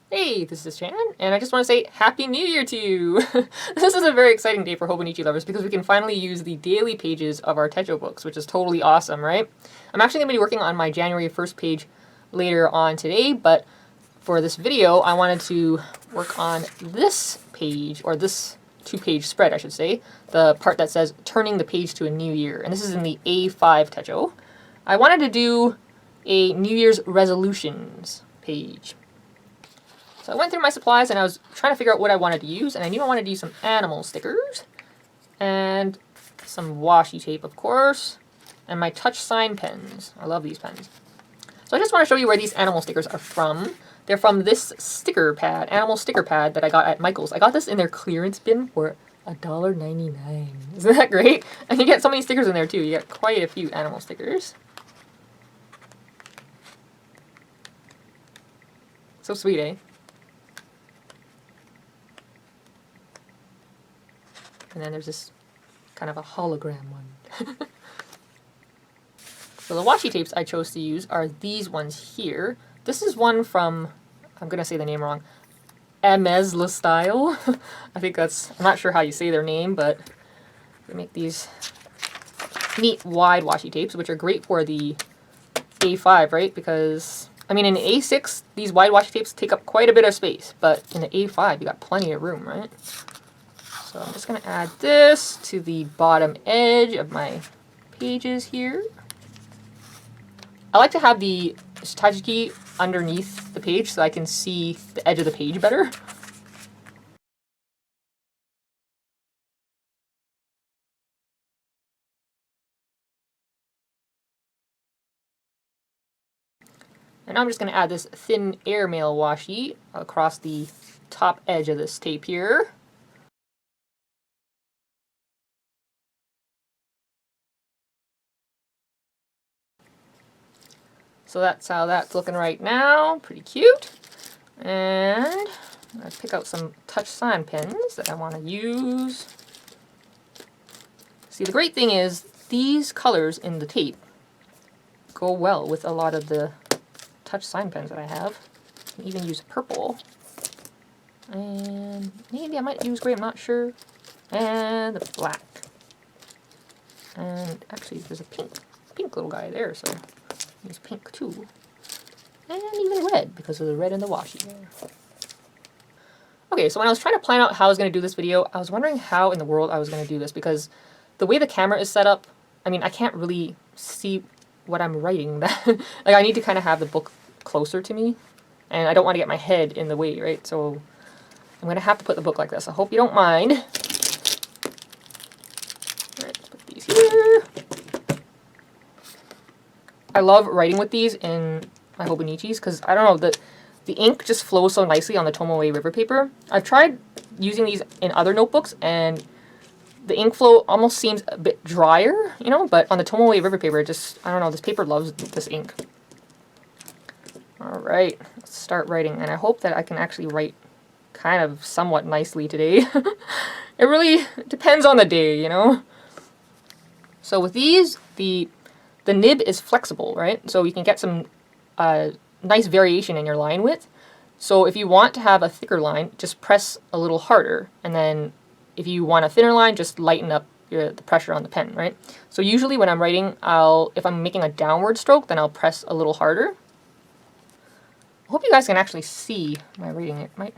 Hey, this is Chan, and I just want to say Happy New Year to you! This is a very exciting day for Hobonichi lovers because we can finally use the daily pages of our Techo books, which is totally awesome, right? I'm actually going to be working on my January 1st page later on today, but for this video, I wanted to work on this page, or this two-page spread, I should say, the part that says Turning the Page to a New Year, and this is in the A5 Techo. I wanted to do a New Year's resolutions page. So I went through my supplies and I was trying to figure out what I wanted to use, and I knew I wanted to use some animal stickers and some washi tape, of course, and my touch sign pens. I love these pens. So I just want to show you where these animal stickers are from. They're from this sticker pad, animal sticker pad that I got at Michael's. I got this in their clearance bin for $1.99. Isn't that great? And you get so many stickers in there too. You get quite a few animal stickers. So sweet, eh? And then there's this kind of a hologram one. So the washi tapes I chose to use are these ones here. This is one from, I'm going to say the name wrong, Amezla Style. I think that's, I'm not sure how you say their name, but we make these neat wide washi tapes, which are great for the A5, right? Because, I mean, in the A6, these wide washi tapes take up quite a bit of space, but in the A5, you got plenty of room, right? So I'm just going to add this to the bottom edge of my pages here. I like to have the Hitachi underneath the page so I can see the edge of the page better. And now I'm just going to add this thin airmail washi across the top edge of this tape here. So that's how that's looking right now. Pretty cute. And I pick out some touch sign pens that I want to use. See, the great thing is these colors in the tape go well with a lot of the touch sign pens that I have. I can even use purple. And maybe I might use gray, I'm not sure. And the black. And actually there's a pink little guy there, so use pink too. And even red, because of the red in the washi there. Okay, so when I was trying to plan out how I was going to do this video, I was wondering how in the world I was going to do this, because the way the camera is set up, I mean, I can't really see what I'm writing. Like, I need to kind of have the book closer to me, and I don't want to get my head in the way, right? So I'm going to have to put the book like this. I hope you don't mind. All right, let's put these here. I love writing with these in my Hobonichis because, I don't know, the ink just flows so nicely on the Tomoe River paper. I've tried using these in other notebooks and the ink flow almost seems a bit drier, you know, but on the Tomoe River paper, just, I don't know, this paper loves this ink. Alright, let's start writing, and I hope that I can actually write kind of somewhat nicely today. It really depends on the day, you know? So with these, the nib is flexible, right? So you can get some nice variation in your line width. So if you want to have a thicker line, just press a little harder, and then if you want a thinner line, just lighten up the pressure on the pen, right? So usually when I'm writing, if I'm making a downward stroke, then I'll press a little harder. I hope you guys can actually see my writing. It might...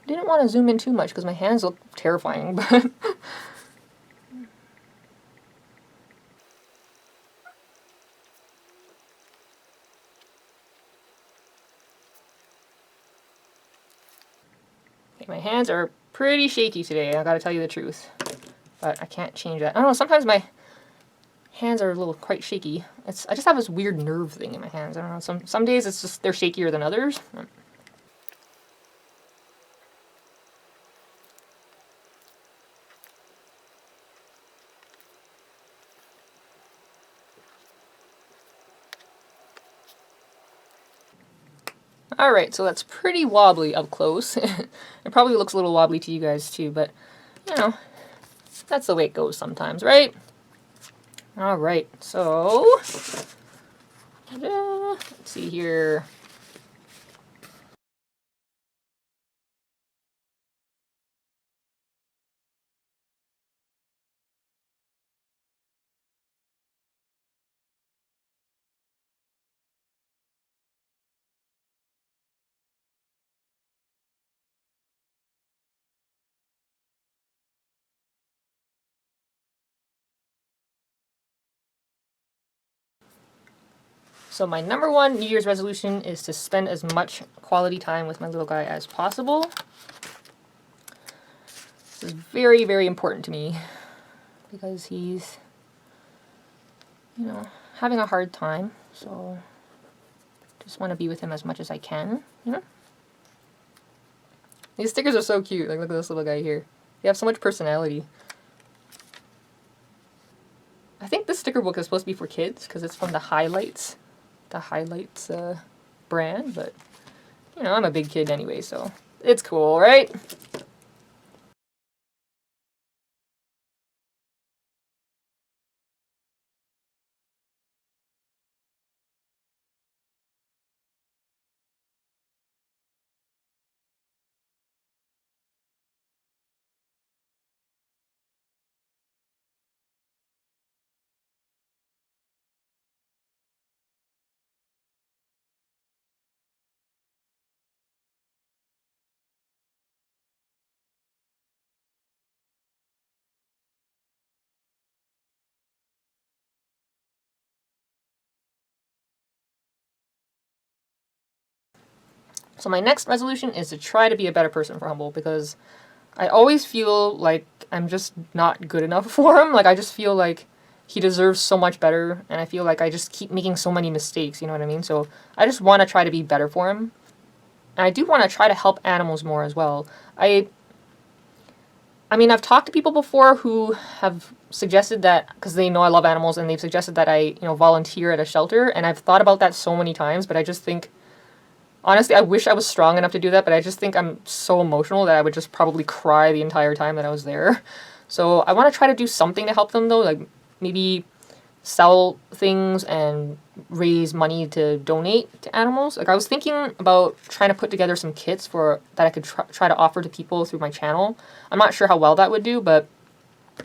Didn't want to zoom in too much because my hands look terrifying, but... Okay, my hands are pretty shaky today, I gotta tell you the truth. But I can't change that. I don't know, sometimes my hands are a little quite shaky. I just have this weird nerve thing in my hands. I don't know, some days it's just they're shakier than others. Alright, so that's pretty wobbly up close. It probably looks a little wobbly to you guys too, but, you know, that's the way it goes sometimes, right? Alright, so, let's see here. So my number one New Year's resolution is to spend as much quality time with my little guy as possible. This is very, very important to me because he's, you know, having a hard time. So just want to be with him as much as I can, you know? These stickers are so cute. Like, look at this little guy here. They have so much personality. I think this sticker book is supposed to be for kids because it's from the Highlights brand, but, you know, I'm a big kid anyway, so it's cool, right? So my next resolution is to try to be a better person for Humble because I always feel like I'm just not good enough for him. Like, I just feel like he deserves so much better, and I feel like I just keep making so many mistakes, you know what I mean? So I just want to try to be better for him. And I do want to try to help animals more as well. I mean, I've talked to people before who have suggested that, because they know I love animals, and they've suggested that I, you know, volunteer at a shelter, and I've thought about that so many times, but I just think, honestly, I wish I was strong enough to do that, but I just think I'm so emotional that I would just probably cry the entire time that I was there. So I want to try to do something to help them, though, like maybe sell things and raise money to donate to animals. Like, I was thinking about trying to put together some kits for that I could try to offer to people through my channel. I'm not sure how well that would do, but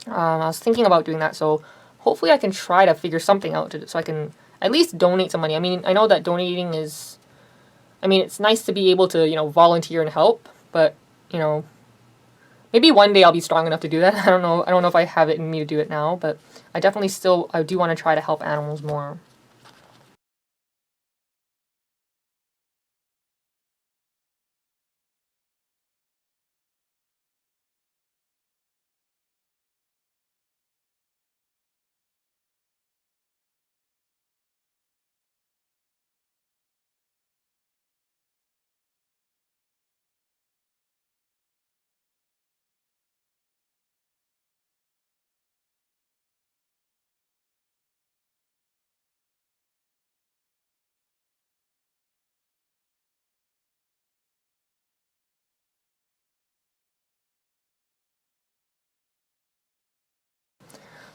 I was thinking about doing that. So hopefully I can try to figure something out so I can at least donate some money. I mean, I know that donating is, I mean, it's nice to be able to, you know, volunteer and help, but, you know, maybe one day I'll be strong enough to do that. I don't know. I don't know if I have it in me to do it now, but I definitely still, I do want to try to help animals more.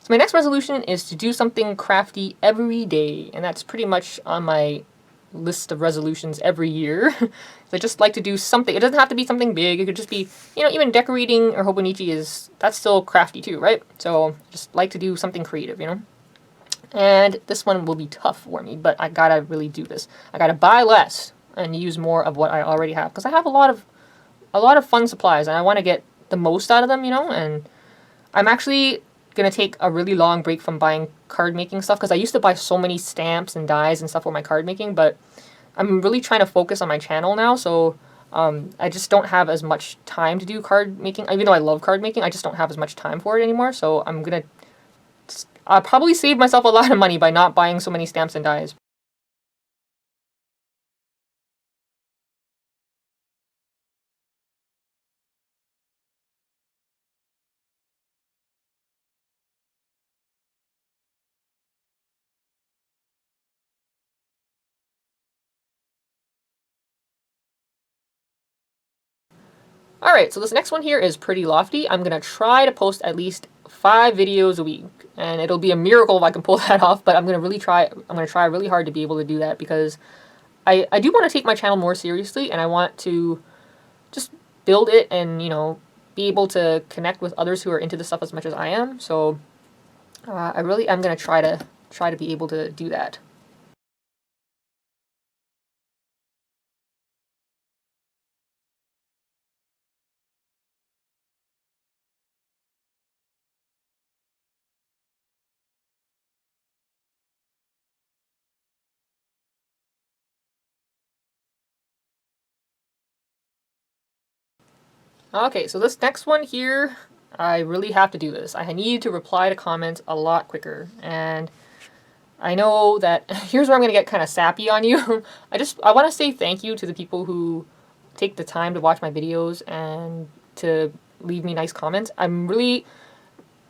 So my next resolution is to do something crafty every day, and that's pretty much on my list of resolutions every year. I just like to do something. It doesn't have to be something big. It could just be, you know, even decorating or Hobonichi is, that's still crafty too, right? So just like to do something creative, you know? And this one will be tough for me, but I gotta really do this. I gotta buy less and use more of what I already have, because I have a lot of fun supplies, and I want to get the most out of them, you know. And I'm actually gonna take a really long break from buying card making stuff, because I used to buy so many stamps and dies and stuff for my card making, but I'm really trying to focus on my channel now, so I just don't have as much time to do card making. Even though I love card making, I just don't have as much time for it anymore, so I'm gonna probably save myself a lot of money by not buying so many stamps and dies. Alright, so this next one here is pretty lofty. I'm going to try to post at least 5 videos a week. And it'll be a miracle if I can pull that off, but I'm going to try really hard to be able to do that, because I do want to take my channel more seriously, and I want to just build it and, you know, be able to connect with others who are into this stuff as much as I am. So I really am going to try to be able to do that. Okay, so this next one here, I really have to do this. I need to reply to comments a lot quicker, and I know that here's where I'm going to get kind of sappy on you. I want to say thank you to the people who take the time to watch my videos and to leave me nice comments.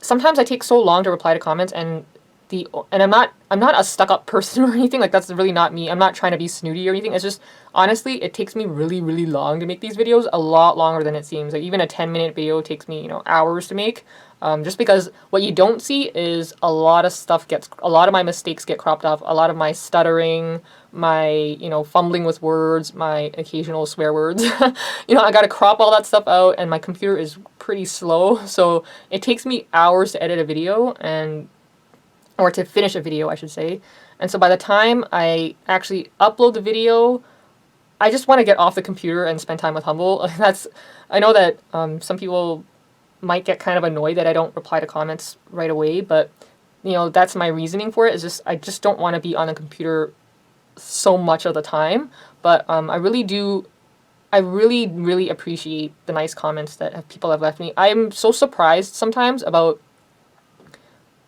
Sometimes I take so long to reply to comments, and I'm not a stuck-up person or anything. Like, that's really not me. I'm not trying to be snooty or anything. It's just, honestly, it takes me really, really long to make these videos. A lot longer than it seems. Like, even a 10-minute video takes me, hours to make. Just because what you don't see is a lot of my mistakes get cropped off. A lot of my stuttering, my, fumbling with words, my occasional swear words. I gotta crop all that stuff out, and my computer is pretty slow. So it takes me hours to edit a video, or to finish a video, I should say. And so by the time I actually upload the video, I just want to get off the computer and spend time with Humble. I know that some people might get kind of annoyed that I don't reply to comments right away, but that's my reasoning for it. Is just I just don't want to be on the computer so much of the time. But I really do. I really, really appreciate the nice comments that people have left me. I'm so surprised sometimes about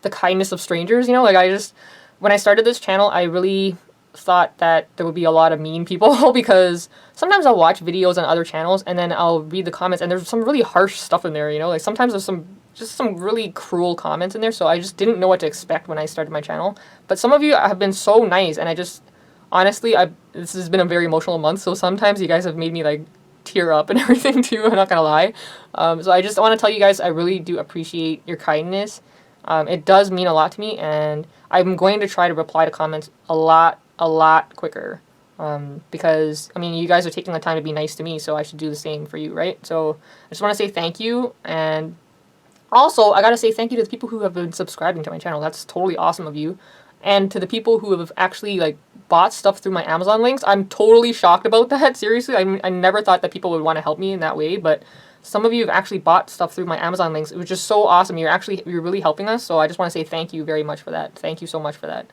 the kindness of strangers, when I started this channel, I really thought that there would be a lot of mean people because sometimes I'll watch videos on other channels and then I'll read the comments and there's some really harsh stuff in there, like sometimes there's some really cruel comments in there, so I just didn't know what to expect when I started my channel. But some of you have been so nice, and honestly, this has been a very emotional month, so sometimes you guys have made me like tear up and everything too, I'm not gonna lie. So I just want to tell you guys I really do appreciate your kindness. It does mean a lot to me, and I'm going to try to reply to comments a lot quicker. Because, you guys are taking the time to be nice to me, so I should do the same for you, right? So I just want to say thank you, and also I gotta say thank you to the people who have been subscribing to my channel. That's totally awesome of you. And to the people who have actually, bought stuff through my Amazon links. I'm totally shocked about that, seriously. I never thought that people would want to help me in that way, but some of you have actually bought stuff through my Amazon links. It was just so awesome. You're really helping us, so I just want to say thank you very much for that. Thank you so much for that.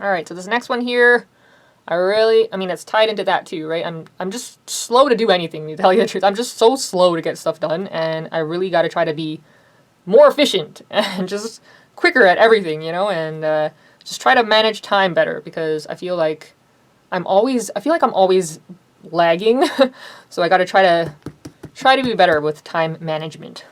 Alright, so this next one here, it's tied into that too, right? I'm just slow to do anything, to tell you the truth. I'm just so slow to get stuff done, and I really got to try to be more efficient and just quicker at everything, and just try to manage time better, because I feel like I'm always lagging. So I got to try to be better with time management.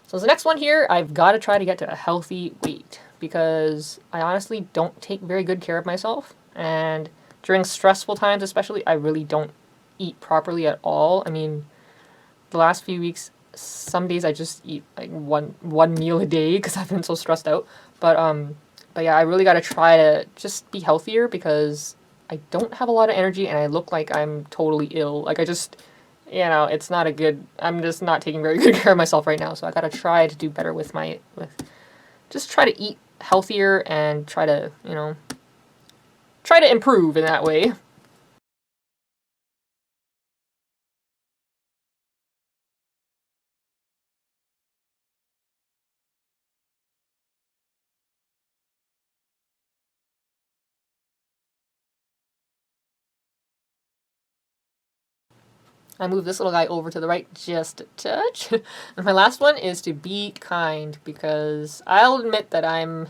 So the next one here, I've got to try to get to a healthy weight, because I honestly don't take very good care of myself, and during stressful times especially, I really don't eat properly at all. The last few weeks, some days I just eat like one meal a day because I've been so stressed out. But yeah, I really got to try to just be healthier, because I don't have a lot of energy and I look like I'm totally ill. Like it's not a good, I'm just not taking very good care of myself right now. So I got to try to do better just try to eat healthier and try to improve in that way. I move this little guy over to the right just a touch. And my last one is to be kind, because I'll admit that I'm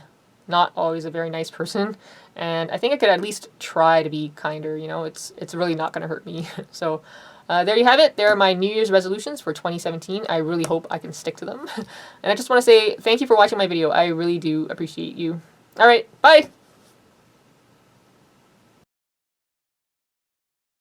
not always a very nice person, and I think I could at least try to be kinder. It's really not going to hurt me. So there you have it. There are my New Year's resolutions for 2017. I really hope I can stick to them. And I just want to say thank you for watching my video. I really do appreciate you. All right, bye!